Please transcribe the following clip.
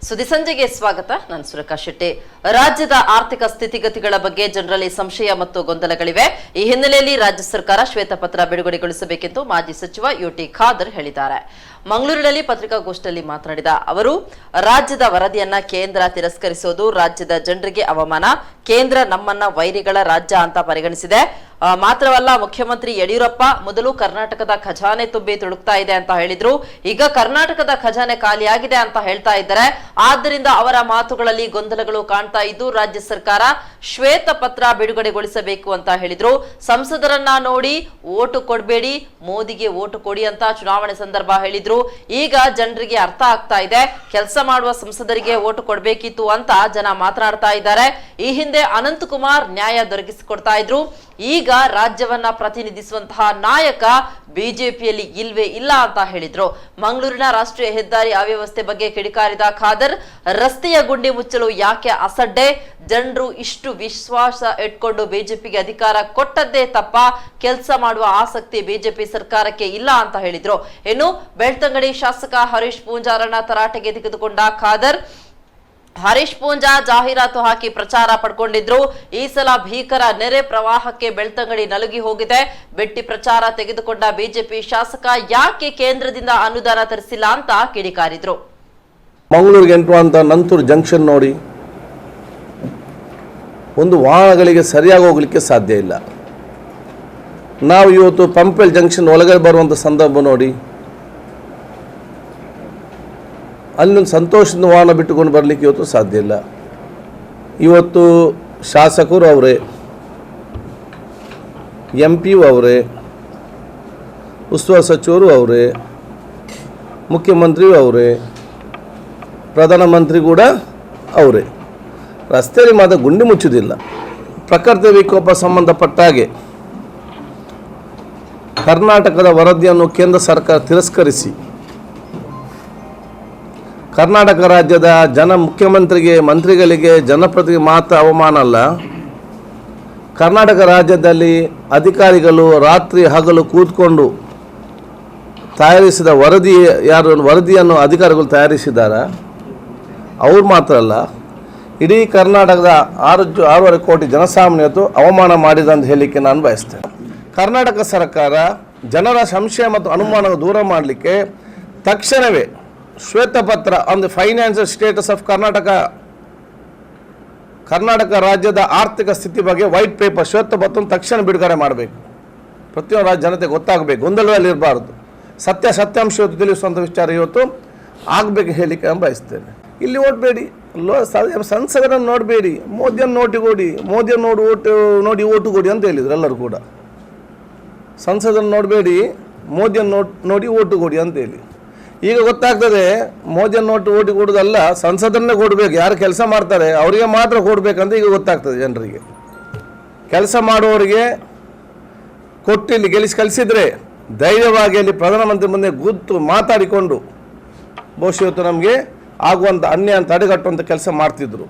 ಸುದ್ದಿ ಸಂಜೆಗೆ ಸ್ವಾಗತ. ನಾನು ಯಸರಕ ಶೆಟ್ಟಿ. ರಾಜ್ಯದ ಆರ್ಥಿಕ ಸ್ಥಿತಿಗತಿಗಳ ಬಗ್ಗೆ ಜನರಲ್ಲಿ ಸಂಶಯ ಮತ್ತು ಗೊಂದಲಗಳಿವೆ. ಈ ಹಿನ್ನೆಲೆಯಲ್ಲಿ ರಾಜ್ಯ ಸರ್ಕಾರ ಶ್ವೇತಪತ್ರ ಬಿಡುಗಡೆಗೊಳಿಸಬೇಕೆಂದು ಮಾಜಿ ಸಚಿವ ಯುಟಿ ಖಾದರ್ ಹೇಳಿದ್ದಾರೆ. ಮಂಗಳೂರಿನಲ್ಲಿ ಪತ್ರಿಕಾಗೋಷ್ಠಿಯಲ್ಲಿ ಮಾತನಾಡಿದ ಅವರು, ರಾಜ್ಯದ ವರದಿಯನ್ನ ಕೇಂದ್ರ ತಿರಸ್ಕರಿಸುವುದು ರಾಜ್ಯದ ಜನರಿಗೆ ಅವಮಾನ. ಕೇಂದ್ರ ನಮ್ಮನ್ನ ವೈರಿಗಳ ರಾಜ್ಯ ಅಂತ ಪರಿಗಣಿಸಿದೆ. ಮಾತ್ರವಲ್ಲ, ಮುಖ್ಯಮಂತ್ರಿ ಯಡಿಯೂರಪ್ಪ ಮೊದಲು ಕರ್ನಾಟಕದ ಖಜಾನೆ ತುಂಬಿ ತುಳುಕ್ತಾ ಇದೆ ಅಂತ ಹೇಳಿದ್ರು. ಈಗ ಕರ್ನಾಟಕದ ಖಜಾನೆ ಖಾಲಿಯಾಗಿದೆ ಅಂತ ಹೇಳ್ತಾ ಇದ್ದಾರೆ. ಆದ್ದರಿಂದ ಅವರ ಮಾತುಗಳಲ್ಲಿ ಗೊಂದಲಗಳು ಕಾಣ್ತಾ ಇದ್ದು ರಾಜ್ಯ ಸರ್ಕಾರ ಶ್ವೇತ ಪತ್ರ ಬಿಡುಗಡೆಗೊಳಿಸಬೇಕು ಅಂತ ಹೇಳಿದ್ರು. ಸಂಸದರನ್ನ ನೋಡಿ ಓಟು ಕೊಡಬೇಡಿ, ಮೋದಿಗೆ ಓಟು ಕೊಡಿ ಅಂತ ಚುನಾವಣೆ ಸಂದರ್ಭ ಹೇಳಿದ್ರು. ಈಗ ಜನರಿಗೆ ಅರ್ಥ ಆಗ್ತಾ ಇದೆ, ಕೆಲಸ ಮಾಡುವ ಸಂಸದರಿಗೆ ಓಟು ಕೊಡಬೇಕಿತ್ತು ಅಂತ ಜನ ಮಾತನಾಡ್ತಾ ಇದ್ದಾರೆ. ಈ ಹಿಂದೆ ಅನಂತಕುಮಾರ್ ನ್ಯಾಯ ದೊರಕಿಸಿಕೊಡ್ತಾ ಇದ್ರು. ಈಗ ರಾಜ್ಯವನ್ನ ಪ್ರತಿನಿಧಿಸುವಂತಹ ನಾಯಕ ಬಿಜೆಪಿಯಲ್ಲಿ ಇಲ್ವೇ ಇಲ್ಲ ಅಂತ ಹೇಳಿದ್ರು. ಮಂಗಳೂರಿನ ರಾಷ್ಟ್ರೀಯ ಹೆದ್ದಾರಿ ಅವ್ಯವಸ್ಥೆ ಬಗ್ಗೆ ಕಿಡಿಕಾರಿದ ಖಾದರ್, ರಸ್ತೆಯ ಗುಂಡಿ ಮುಚ್ಚಲು ಯಾಕೆ ಅಸಡ್ಡೆ? ಜನರು ಇಷ್ಟು ವಿಶ್ವಾಸ ಇಟ್ಕೊಂಡು ಬಿಜೆಪಿಗೆ ಅಧಿಕಾರ ಕೊಟ್ಟದ್ದೇ ತಪ್ಪ, ಕೆಲಸ ಮಾಡುವ ಆಸಕ್ತಿ ಬಿಜೆಪಿ ಸರ್ಕಾರಕ್ಕೆ ಇಲ್ಲ ಅಂತ ಹೇಳಿದ್ರು. ಇನ್ನು ಬೆಳ್ತಂಗಡಿ ಶಾಸಕ ಹರೀಶ್ ಪೂಂಜಾರನ್ನ ತರಾಟೆಗೆ ತೆಗೆದುಕೊಂಡ ಖಾದರ್, ಹರೀಶ್ ಪೂಂಜಾ ಜಾಹೀರಾತು ಹಾಕಿ ಪ್ರಚಾರ ಪಡ್ಕೊಂಡಿದ್ರು. ಈ ಸಲ ಭೀಕರ ನೆರೆ ಪ್ರವಾಹಕ್ಕೆ ಬೆಳ್ತಂಗಡಿ ನಲುಗಿ ಹೋಗಿದೆ. ಬೆಟ್ಟಿ ಪ್ರಚಾರ ತೆಗೆದುಕೊಂಡ ಬಿಜೆಪಿ ಶಾಸಕ ಯಾಕೆ ಕೇಂದ್ರದಿಂದ ಅನುದಾನ ತರಿಸಿಲ್ಲ ಅಂತ ಕಿಡಿಕಾರಿದ್ರು. ಮಂಗಳೂರಿಗೆ ಎಂಟುವಂತ ನಂತೂರು ಜಂಕ್ಷನ್ ನೋಡಿ, ಒಂದು ವಾಹನಗಳಿಗೆ ಸರಿಯಾಗಿ ಹೋಗ್ಲಿಕ್ಕೆ ಸಾಧ್ಯ ಇಲ್ಲ. ನಾವು ಇವತ್ತು ಪಂಪೆಲ್ ಜಂಕ್ಷನ್ ಒಳಗಡೆ ಬರುವಂಥ ಸಂದರ್ಭ ನೋಡಿ, ಅಲ್ಲೊಂದು ಸಂತೋಷದ ವಾಹನ ಬಿಟ್ಟುಕೊಂಡು ಬರಲಿಕ್ಕೆ ಇವತ್ತು ಸಾಧ್ಯ ಇಲ್ಲ. ಇವತ್ತು ಶಾಸಕರು ಅವರೇ, MP ಅವರೇ, ಉಸ್ತುವಾರಿ ಸಚಿವರು ಅವರೇ, ಮುಖ್ಯಮಂತ್ರಿಯೂ ಅವರೇ, ಪ್ರಧಾನಮಂತ್ರಿ ಕೂಡ ಅವರೇ. ರಸ್ತೆಯಲ್ಲಿ ಮಾತ್ರ ಗುಂಡಿ ಮುಚ್ಚುವುದಿಲ್ಲ. ಪ್ರಕೃತಿ ವಿಕೋಪ ಸಂಬಂಧಪಟ್ಟ ಹಾಗೆ ಕರ್ನಾಟಕದ ವರದಿಯನ್ನು ಕೇಂದ್ರ ಸರ್ಕಾರ ತಿರಸ್ಕರಿಸಿ, ಕರ್ನಾಟಕ ರಾಜ್ಯದ ಮುಖ್ಯಮಂತ್ರಿಗೆ, ಮಂತ್ರಿಗಳಿಗೆ, ಜನಪ್ರತಿನಿಧಿಗೆ ಮಾತ್ರ ಅವಮಾನ ಅಲ್ಲ, ಕರ್ನಾಟಕ ರಾಜ್ಯದಲ್ಲಿ ಅಧಿಕಾರಿಗಳು ರಾತ್ರಿ ಹಗಲು ಕೂತ್ಕೊಂಡು ತಯಾರಿಸಿದ ವರದಿಯನ್ನು ಅಧಿಕಾರಿಗಳು ತಯಾರಿಸಿದ್ದಾರೆ. ಅವ್ರು ಮಾತ್ರ ಅಲ್ಲ, ಇಡೀ ಕರ್ನಾಟಕದ 6.5 ಕೋಟಿ ಜನಸಾಮಾನ್ಯರು ಅವಮಾನ ಮಾಡಿದ ಅಂತ ಹೇಳಲಿಕ್ಕೆ ನಾನು ಬಯಸ್ತೇನೆ. ಕರ್ನಾಟಕ ಸರ್ಕಾರ ಜನರ ಸಂಶಯ ಮತ್ತು ಅನುಮಾನ ದೂರ ಮಾಡಲಿಕ್ಕೆ ತಕ್ಷಣವೇ ಶ್ವೇತಪತ್ರ on the financial status of Karnataka ರಾಜ್ಯದ ಆರ್ಥಿಕ ಸ್ಥಿತಿ ಬಗ್ಗೆ ವೈಟ್ ಪೇಪರ್ ಶ್ವೇತಪತ್ರ ತಕ್ಷಣ ಬಿಡುಗಡೆ ಮಾಡಬೇಕು. ಪ್ರತಿಯೊಂದು ರಾಜ್ಯ ಜನತೆ ಗೊತ್ತಾಗಬೇಕು, ಗೊಂದಲದಲ್ಲಿ ಇರಬಾರ್ದು. ಸತ್ಯಾಂಶ ತಿಳಿಸುವಂಥ ವಿಚಾರ ಇವತ್ತು ಆಗಬೇಕು ಹೇಳಲಿಕ್ಕೆ ನಾನು ಬಯಸ್ತೇನೆ. ಇಲ್ಲಿ ಓಟಬೇಡಿ, ಸಂಸದರನ್ನು ನೋಡಬೇಡಿ, ಮೋದಿಯನ್ನು ನೋಡಿ ಓಟು ಕೊಡಿ ಅಂತ ಹೇಳಿದ್ರು ಎಲ್ಲರೂ ಕೂಡ. ಸಂಸದನ್ನು ನೋಡಬೇಡಿ, ಮೋದಿಯನ್ನು ನೋಡಿ ಓಟು ಕೊಡಿ ಅಂತ ಹೇಳಿ. ಈಗ ಗೊತ್ತಾಗ್ತದೆ, ಮೋದಿಯನ್ನು ಓಟಿ ಕೊಡೋದಲ್ಲ, ಸಂಸದನ್ನೇ ಕೊಡಬೇಕು. ಯಾರು ಕೆಲಸ ಮಾಡ್ತಾರೆ ಅವರಿಗೆ ಮಾತ್ರ ಕೊಡಬೇಕಂತ ಈಗ ಗೊತ್ತಾಗ್ತದೆ ಜನರಿಗೆ. ಕೆಲಸ ಮಾಡುವವರಿಗೆ ಕೊಟ್ಟು ಇಲ್ಲಿ ಕಲಿಸಿದರೆ ಧೈರ್ಯವಾಗಿ ಅಲ್ಲಿ ಪ್ರಧಾನಮಂತ್ರಿ ಮುಂದೆ ಕೂತು ಮಾತಾಡಿಕೊಂಡು ಬಹುಶಃ ಇವತ್ತು ನಮಗೆ ಆಗುವಂಥ ಅನ್ಯಾಯ ತಡೆಗಟ್ಟುವಂಥ ಕೆಲಸ ಮಾಡ್ತಿದ್ರು.